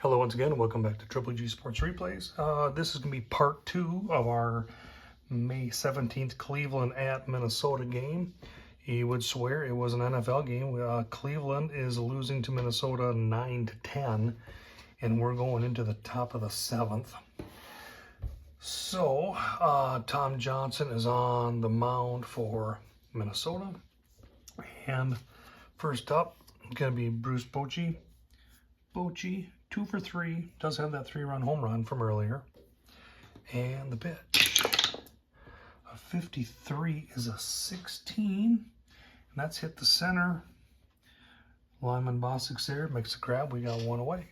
Hello once again, welcome back to Triple G Sports Replays. This is going to be part 2 of our May 17th Cleveland at Minnesota game. You would swear it was an NFL game. Cleveland is losing to Minnesota 9-10, and we're going into the top of the 7th. So, Tom Johnson is on the mound for Minnesota. And first up, going to be Bruce Bochy. Bochy, 2 for 3, does have that 3-run home run from earlier. And the pitch. A 53 is a 16, and that's hit the center. Lyman Bostic's there, makes the grab. We got one away.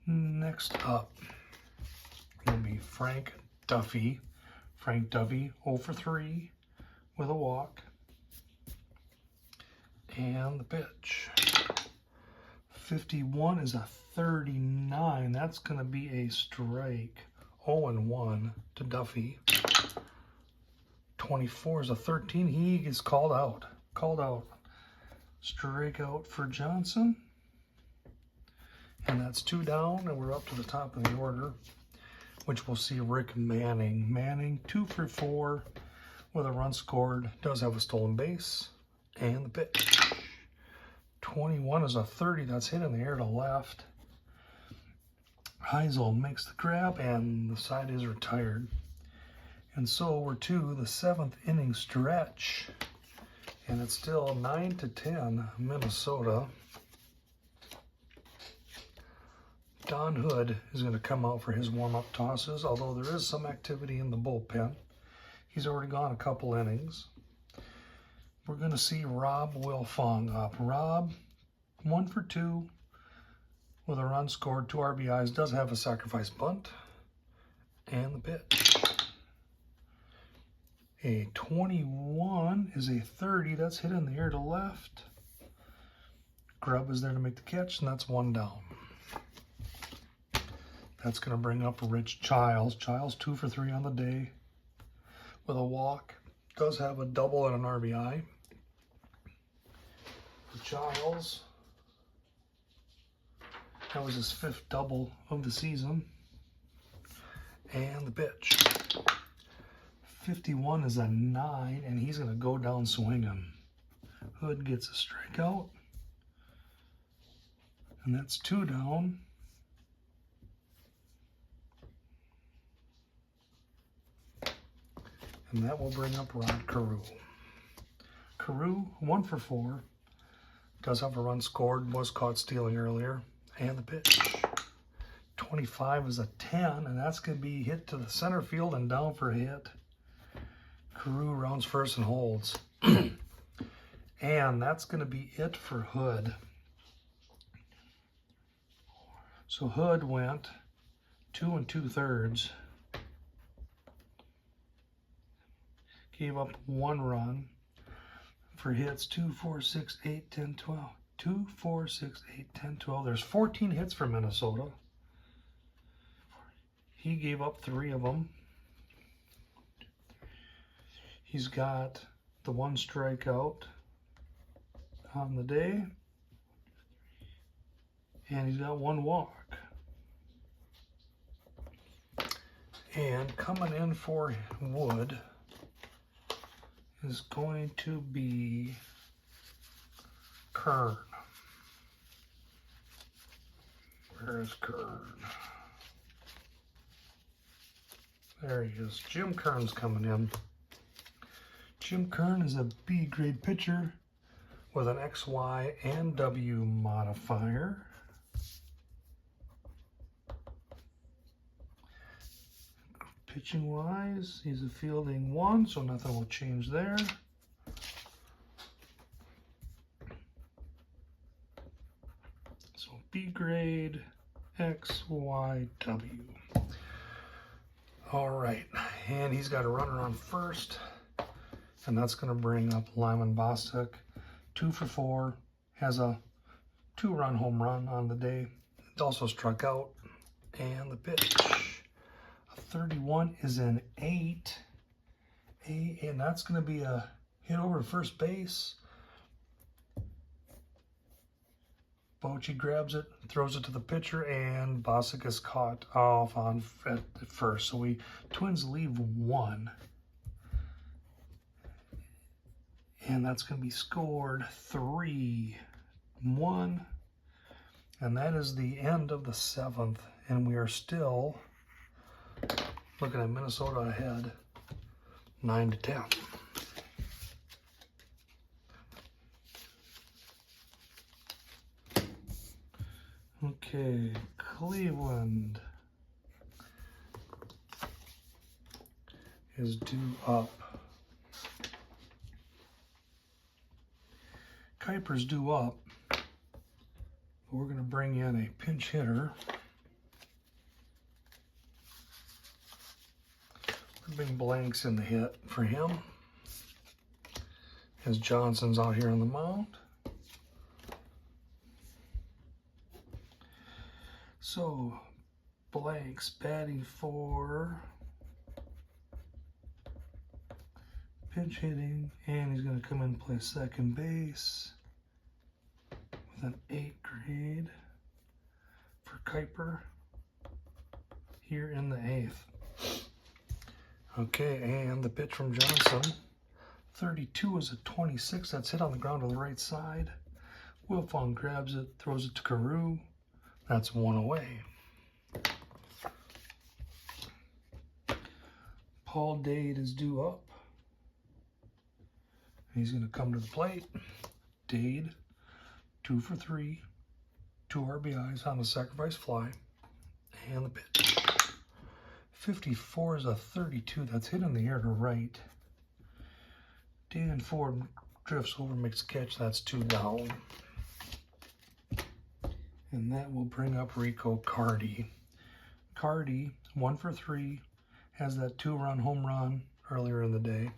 Next up, going to be Frank Duffy. Frank Duffy, 0 for 3 with a walk. And the pitch. 51 is a 39. That's going to be a strike. 0-1 to Duffy. 24 is a 13. He is called out. Strikeout for Johnson. And that's 2 down, and we're up to the top of the order, which we'll see Rick Manning. Manning, 2 for 4 with a run scored. Does have a stolen base. And the pitch. 21 is a 30. That's hit in the air to left. Heisel makes the grab, and the side is retired. And so we're to the 7th inning stretch. And it's still 9-10 Minnesota. Don Hood is going to come out for his warm-up tosses, although there is some activity in the bullpen. He's already gone a couple innings. We're going to see Rob Wilfong up. Rob, 1 for 2 with a run scored, 2 RBIs, does have a sacrifice bunt. And the pitch. A 21 is a 30. That's hit in the air to left. Grubb is there to make the catch, and that's 1 down. That's going to bring up Rich Childs. Childs, 2 for 3 on the day with a walk. Does have a double and an RBI. Childs, that was his 5th double of the season. And the pitch. 51 is a 9, and he's going to go down swinging. Hood gets a strikeout, and that's 2 down. And that will bring up Rod Carew. Carew, 1 for 4. Does have a run scored, was caught stealing earlier. And the pitch. 25 is a 10, and that's going to be hit to the center field and down for a hit. Carew rounds first and holds. And that's going to be it for Hood. So Hood went 2 2/3. Gave up 1 run. For hits, 2, 4, 6, 8, 10, 12. 2, 4, 6, 8, 10, 12. There's 14 hits for Minnesota. He gave up 3 of them. He's got the 1 strikeout on the day. And he's got 1 walk. And coming in for Wood is going to be Kern. Where's Kern? There he is. Jim Kern's coming in. Jim Kern is a B-grade pitcher with an XY and W modifier. Pitching wise, he's a fielding 1, so nothing will change there. So B grade, X, Y, W. All right, and he's got a runner on first, and that's going to bring up Lyman Bostic. 2 for 4, has a 2-run home run on the day. It also struck out, and the pitch. 31 is an 8, and that's going to be a hit over to first base. Bochy grabs it, throws it to the pitcher, and Bosick is caught off on at first. So Twins leave one. And that's going to be scored 3-1. And that is the end of the 7th. And we are still looking at Minnesota ahead 9-10. Okay, Cleveland is due up. Kuiper's due up. We're going to bring in a pinch hitter. We're bring blanks in the hit for him, as Johnson's out here on the mound. So, blanks batting for pinch hitting, and he's going to come in and play second base with an 8 grade for Kuiper here in the 8th. Okay, and the pitch from Johnson, 32 is a 26. That's hit on the ground to the right side. Wilfong grabs it, throws it to Carew. That's 1 away. Paul Dade is due up. He's going to come to the plate. Dade, 2 for 3, 2 RBIs on the sacrifice fly, and the pitch. 54 is a 32. That's hit in the air to right. Dan Ford drifts over, makes a catch. That's 2 down. And that will bring up Rico Cardi. Cardi, 1 for 3, has that 2-run home run earlier in the day.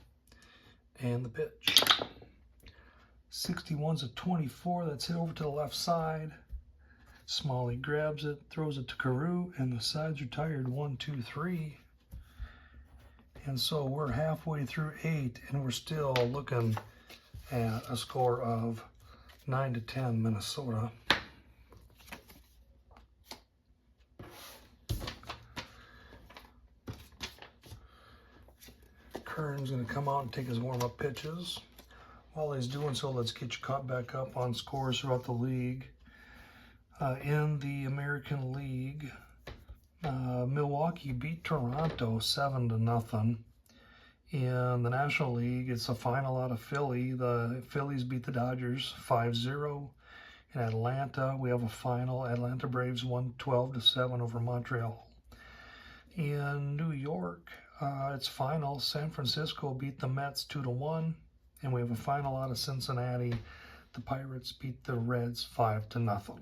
And the pitch. 61's a 24. That's hit over to the left side. Smalley grabs it, throws it to Carew, and the side's retired 1, 2, 3. And so we're halfway through 8, and we're still looking at a score of 9-10 Minnesota. Kern's going to come out and take his warm-up pitches. While he's doing so, let's get you caught back up on scores throughout the league. In the American League, Milwaukee beat Toronto 7-0. In the National League, it's a final out of Philly. The Phillies beat the Dodgers 5-0. In Atlanta, we have a final. Atlanta Braves won 12-7 over Montreal. In New York, it's final. San Francisco beat the Mets 2-1. And we have a final out of Cincinnati. The Pirates beat the Reds 5-0.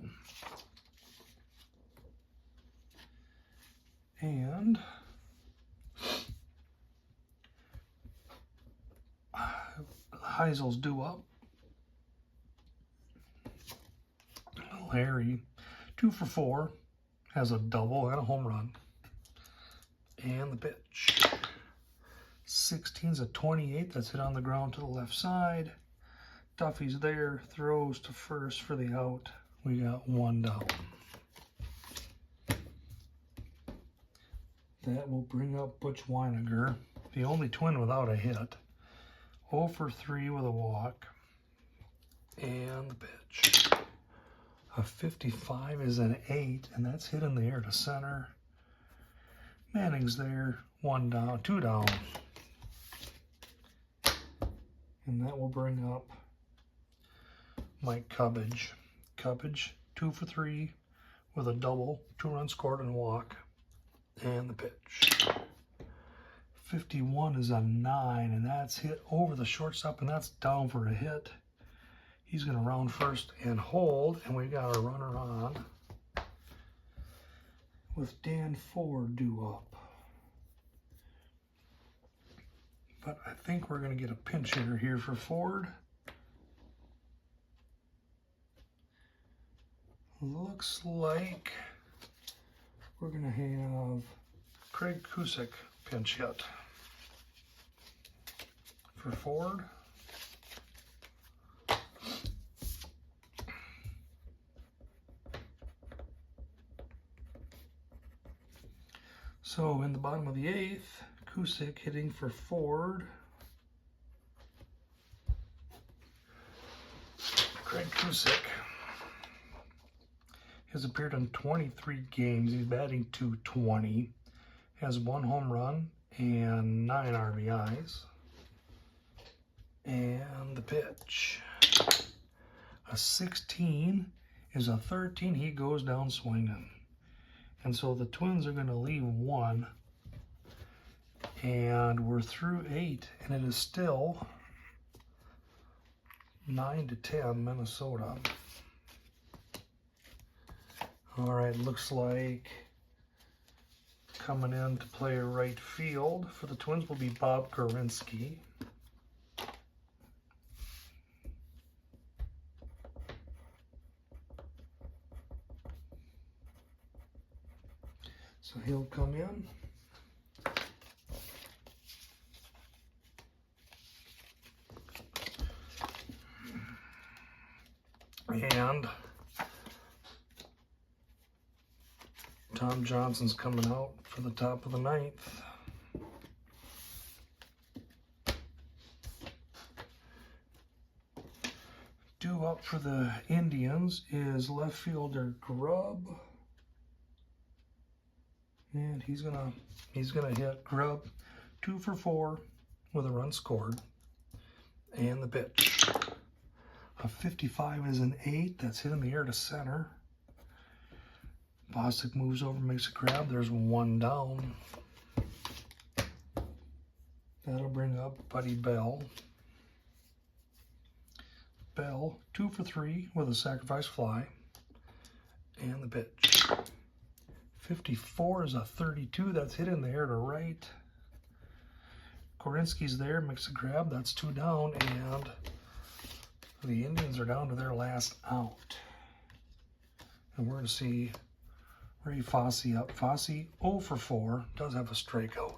And Heisel's due up. Larry, 2 for 4, has a double and a home run. And the pitch. 16's a 28. That's hit on the ground to the left side. Duffy's there, throws to first for the out. We got 1 down. That will bring up Butch Weiniger, the only Twin without a hit. 0 for 3 with a walk. And the pitch. A 55 is an 8, and that's hit in the air to center. Manning's there, 1 down, 2 down. And that will bring up Mike Cubbage. Cubbage, 2 for 3 with a double, 2-run scored and walk. And the pitch. 51 is a 9, and that's hit over the shortstop, and that's down for a hit. He's going to round first and hold, and we got a runner on with Dan Ford due up. But I think we're going to get a pinch hitter here for Ford. Looks like we're going to have Craig Kusick pinch hit for Ford. So in the bottom of the 8th, Cusick hitting for Ford. Craig Cusick has appeared in 23 games. He's batting .220. Has 1 home run and 9 RBIs. And the pitch. A 16 is a 13. He goes down swinging. And so the Twins are going to leave 1. And we're through 8. And it is still 9-10 Minnesota. All right, looks like coming in to play right field for the Twins will be Bob Gorinsky. So he'll come in. And Tom Johnson's coming out for the top of the 9th. Due up for the Indians is left fielder Grubb. And he's gonna hit Grubb 2 for 4 with a run scored. And the pitch. A 55 is an 8. That's hit in the air to center. Bostic moves over, makes a grab. There's 1 down. That'll bring up Buddy Bell. Bell 2 for 3 with a sacrifice fly. And the pitch. 54 is a 32. That's hit in the air to right. Gorinsky's there, makes a grab. That's 2 down, and the Indians are down to their last out. And we're going to see Ray Fosse up. Fosse 0 for 4. Does have a strikeout.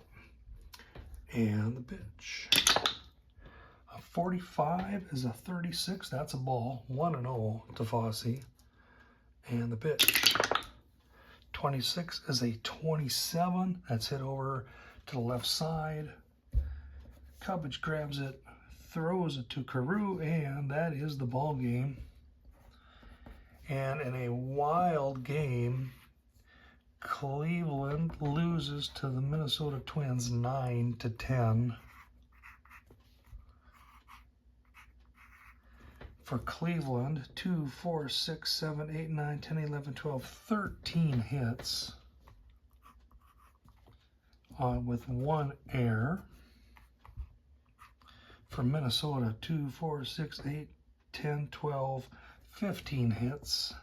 And the pitch. A 45 is a 36. That's a ball. 1-0 to Fosse. And the pitch. 26 is a 27. That's hit over to the left side. Cubbage grabs it, throws it to Carew, and that is the ball game. And in a wild game, Cleveland loses to the Minnesota Twins 9-10. For Cleveland, 2, 4, 6, 7, 8, 9, 10, 11, 12, 13 hits with 1 error. For Minnesota, 2, 4, 6, 8, 10, 12, 15 hits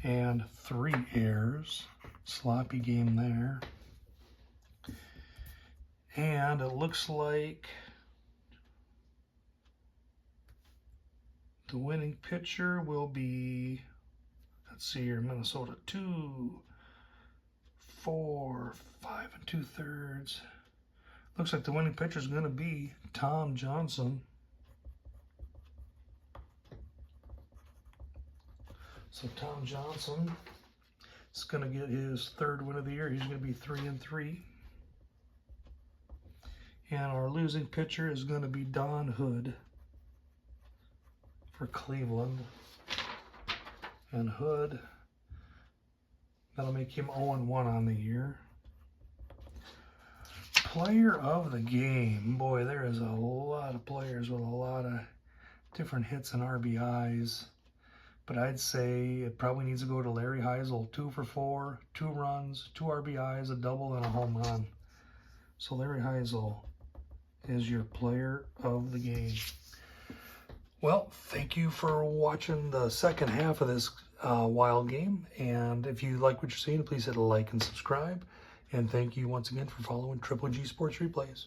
and 3 errors. Sloppy game there. And it looks like the winning pitcher will be, let's see here, Minnesota 2, 4, 5 2/3. Looks like the winning pitcher is going to be Tom Johnson. So Tom Johnson is going to get his 3rd win of the year. He's going to be 3-3. And our losing pitcher is going to be Don Hood for Cleveland. And Hood, that'll make him 0-1 on the year. Player of the game. Boy, there is a lot of players with a lot of different hits and RBIs. But I'd say it probably needs to go to Larry Heisel. 2 for 4, 2 runs, 2 RBIs, a double, and a home run. So Larry Heisel is your player of the game. Well, thank you for watching the second half of this wild game. And if you like what you're seeing, please hit like and subscribe. And thank you once again for following Triple G Sports Replays.